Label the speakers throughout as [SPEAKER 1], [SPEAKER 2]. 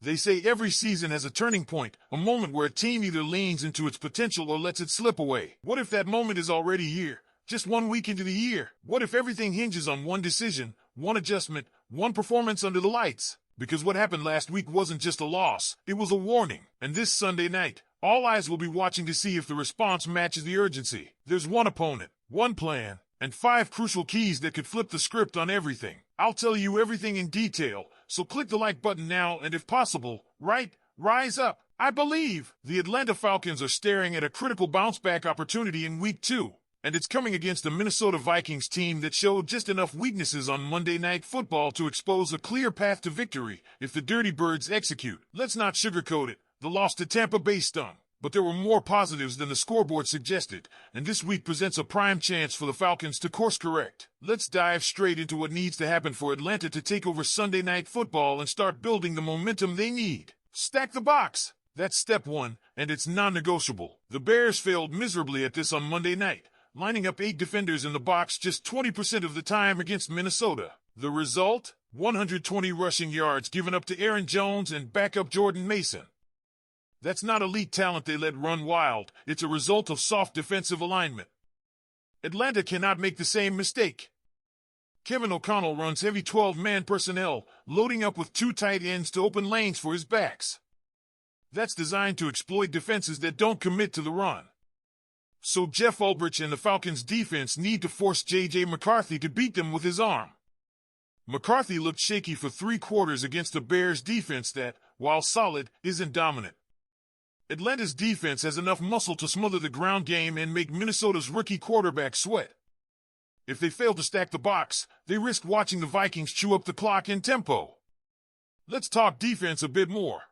[SPEAKER 1] They say every season has a turning point, a moment where a team either leans into its potential or lets it slip away. What if that moment is already here, just 1 week into the year? What if everything hinges on one decision, one adjustment, one performance under the lights? Because what happened last week wasn't just a loss, it was a warning. And this Sunday night, all eyes will be watching to see if the response matches the urgency. There's one opponent, one plan, and 5 crucial keys that could flip the script on everything. I'll tell you everything in detail, so click the like button now and if possible, rise up. I believe the Atlanta Falcons are staring at a critical bounce-back opportunity in Week 2, and it's coming against the Minnesota Vikings team that showed just enough weaknesses on Monday Night Football to expose a clear path to victory if the Dirty Birds execute. Let's not sugarcoat it. The loss to Tampa Bay stung, but there were more positives than the scoreboard suggested, and this week presents a prime chance for the Falcons to course correct. Let's dive straight into what needs to happen for Atlanta to take over Sunday Night Football and start building the momentum they need. Stack the box. That's step 1, and it's non-negotiable. The Bears failed miserably at this on Monday night, lining up 8 defenders in the box just 20% of the time against Minnesota. The result? 120 rushing yards given up to Aaron Jones and backup Jordan Mason. That's not elite talent they let run wild. It's a result of soft defensive alignment. Atlanta cannot make the same mistake. Kevin O'Connell runs heavy 12-man personnel, loading up with 2 tight ends to open lanes for his backs. That's designed to exploit defenses that don't commit to the run. So Jeff Ulbrich and the Falcons' defense need to force J.J. McCarthy to beat them with his arm. McCarthy looked shaky for 3 quarters against the Bears' defense that, while solid, isn't dominant. Atlanta's defense has enough muscle to smother the ground game and make Minnesota's rookie quarterback sweat. If they fail to stack the box, they risk watching the Vikings chew up the clock in tempo. Let's talk defense a bit more.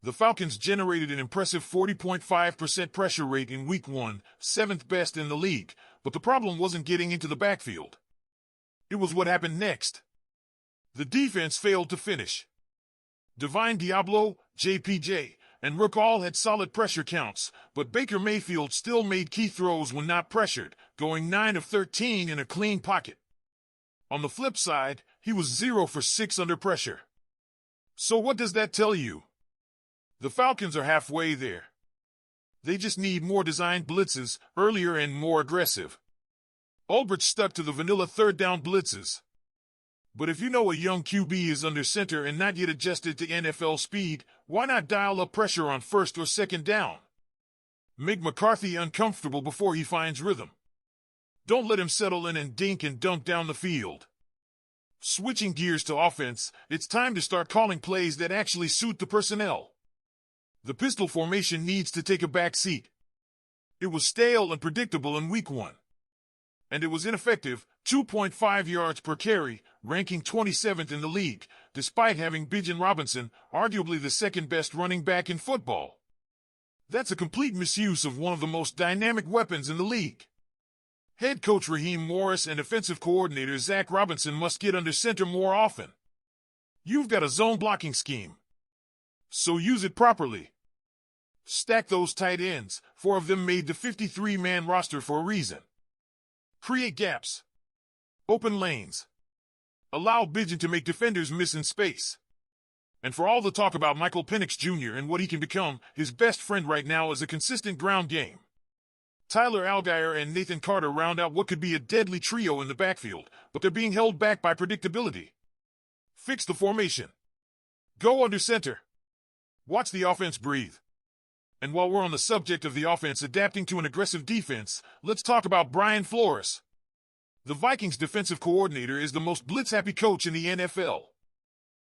[SPEAKER 1] The Falcons generated an impressive 40.5% pressure rate in Week 1, 7th best in the league, but the problem wasn't getting into the backfield. It was what happened next. The defense failed to finish. Divine Diablo, JPJ, and Rook all had solid pressure counts, but Baker Mayfield still made key throws when not pressured, going 9 of 13 in a clean pocket. On the flip side, he was 0 for 6 under pressure. So what does that tell you? The Falcons are halfway there. They just need more designed blitzes, earlier and more aggressive. Ulbrich stuck to the vanilla third-down blitzes. But if you know a young QB is under center and not yet adjusted to NFL speed, why not dial up pressure on 1st or 2nd down? Make McCarthy uncomfortable before he finds rhythm. Don't let him settle in and dink and dunk down the field. Switching gears to offense, it's time to start calling plays that actually suit the personnel. The pistol formation needs to take a back seat. It was stale and predictable in Week 1. And it was ineffective, 2.5 yards per carry, ranking 27th in the league, despite having Bijan Robinson, arguably the 2nd-best running back in football. That's a complete misuse of one of the most dynamic weapons in the league. Head coach Raheem Morris and offensive coordinator Zach Robinson must get under center more often. You've got a zone blocking scheme, so use it properly. Stack those tight ends, 4 of them made the 53-man roster for a reason. Create gaps. Open lanes. Allow Bijan to make defenders miss in space. And for all the talk about Michael Penix Jr. and what he can become, his best friend right now is a consistent ground game. Tyler Algier and Nathan Carter round out what could be a deadly trio in the backfield, but they're being held back by predictability. Fix the formation. Go under center. Watch the offense breathe. And while we're on the subject of the offense adapting to an aggressive defense, let's talk about Brian Flores. The Vikings defensive coordinator is the most blitz-happy coach in the NFL.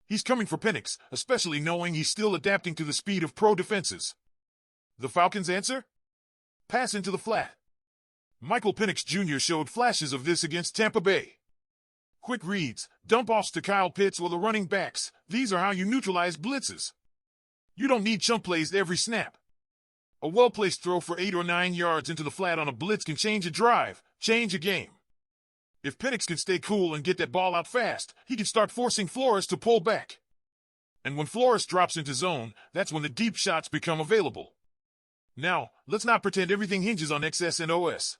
[SPEAKER 1] He's coming for Penix, especially knowing he's still adapting to the speed of pro defenses. The Falcons' answer? Pass into the flat. Michael Penix Jr. showed flashes of this against Tampa Bay. Quick reads, dump-offs to Kyle Pitts or the running backs. These are how you neutralize blitzes. You don't need chunk plays every snap. A well-placed throw for 8 or 9 yards into the flat on a blitz can change a drive, change a game. If Penix can stay cool and get that ball out fast, he can start forcing Flores to pull back. And when Flores drops into zone, that's when the deep shots become available. Now, let's not pretend everything hinges on XS and OS.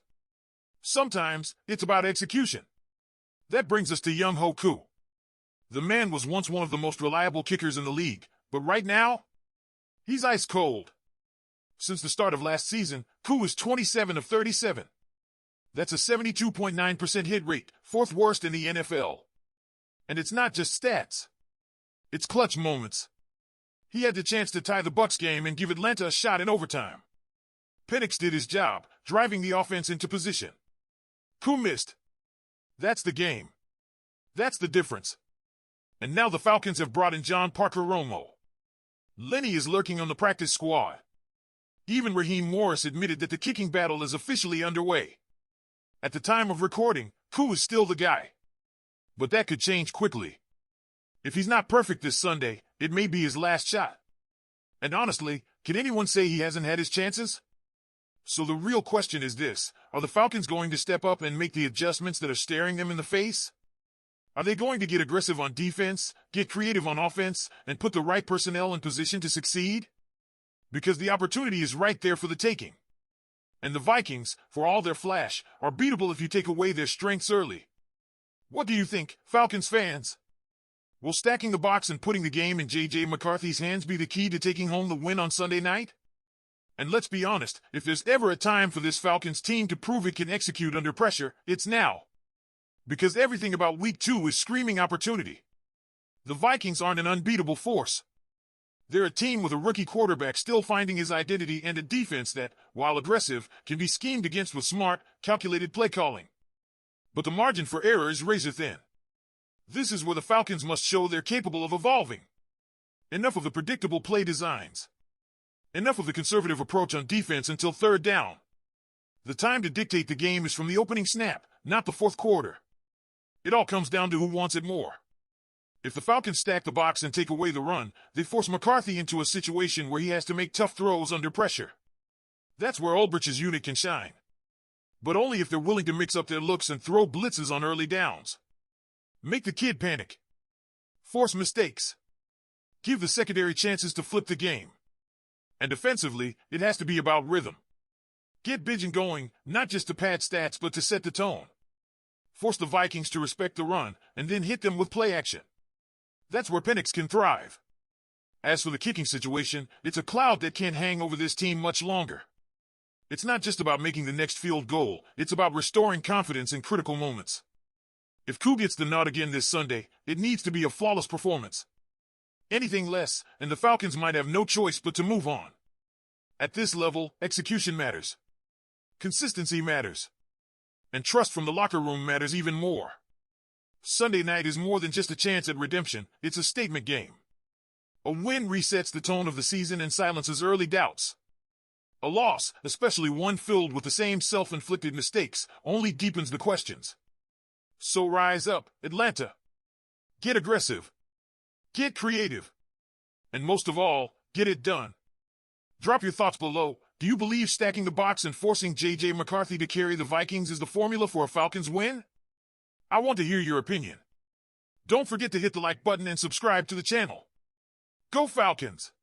[SPEAKER 1] Sometimes, it's about execution. That brings us to Young Ho Koo. The man was once one of the most reliable kickers in the league, but right now, he's ice cold. Since the start of last season, Koo is 27 of 37. That's a 72.9% hit rate, fourth worst in the NFL. And it's not just stats. It's clutch moments. He had the chance to tie the Bucs game and give Atlanta a shot in overtime. Penix did his job, driving the offense into position. Koo missed. That's the game. That's the difference. And now the Falcons have brought in John Parker Romo. Lenny is lurking on the practice squad. Even Raheem Morris admitted that the kicking battle is officially underway. At the time of recording, Koo is still the guy. But that could change quickly. If he's not perfect this Sunday, it may be his last shot. And honestly, can anyone say he hasn't had his chances? So the real question is this: are the Falcons going to step up and make the adjustments that are staring them in the face? Are they going to get aggressive on defense, get creative on offense, and put the right personnel in position to succeed? Because the opportunity is right there for the taking. And the Vikings, for all their flash, are beatable if you take away their strengths early. What do you think, Falcons fans? Will stacking the box and putting the game in J.J. McCarthy's hands be the key to taking home the win on Sunday night? And let's be honest, if there's ever a time for this Falcons team to prove it can execute under pressure, it's now. Because everything about Week 2 is screaming opportunity. The Vikings aren't an unbeatable force. They're a team with a rookie quarterback still finding his identity and a defense that, while aggressive, can be schemed against with smart, calculated play calling. But the margin for error is razor thin. This is where the Falcons must show they're capable of evolving. Enough of the predictable play designs. Enough of the conservative approach on defense until third down. The time to dictate the game is from the opening snap, not the fourth quarter. It all comes down to who wants it more. If the Falcons stack the box and take away the run, they force McCarthy into a situation where he has to make tough throws under pressure. That's where Ulbrich's unit can shine. But only if they're willing to mix up their looks and throw blitzes on early downs. Make the kid panic. Force mistakes. Give the secondary chances to flip the game. And defensively, it has to be about rhythm. Get Bijan going, not just to pad stats but to set the tone. Force the Vikings to respect the run, and then hit them with play action. That's where Penix can thrive. As for the kicking situation, it's a cloud that can't hang over this team much longer. It's not just about making the next field goal, it's about restoring confidence in critical moments. If Koo gets the nod again this Sunday, it needs to be a flawless performance. Anything less, and the Falcons might have no choice but to move on. At this level, execution matters. Consistency matters. And trust from the locker room matters even more. Sunday night is more than just a chance at redemption, it's a statement game. A win resets the tone of the season and silences early doubts. A loss, especially one filled with the same self-inflicted mistakes, only deepens the questions. So rise up, Atlanta. Get aggressive. Get creative. And most of all, get it done. Drop your thoughts below. Do you believe stacking the box and forcing J.J. McCarthy to carry the Vikings is the formula for a Falcons win? I want to hear your opinion. Don't forget to hit the like button and subscribe to the channel. Go Falcons!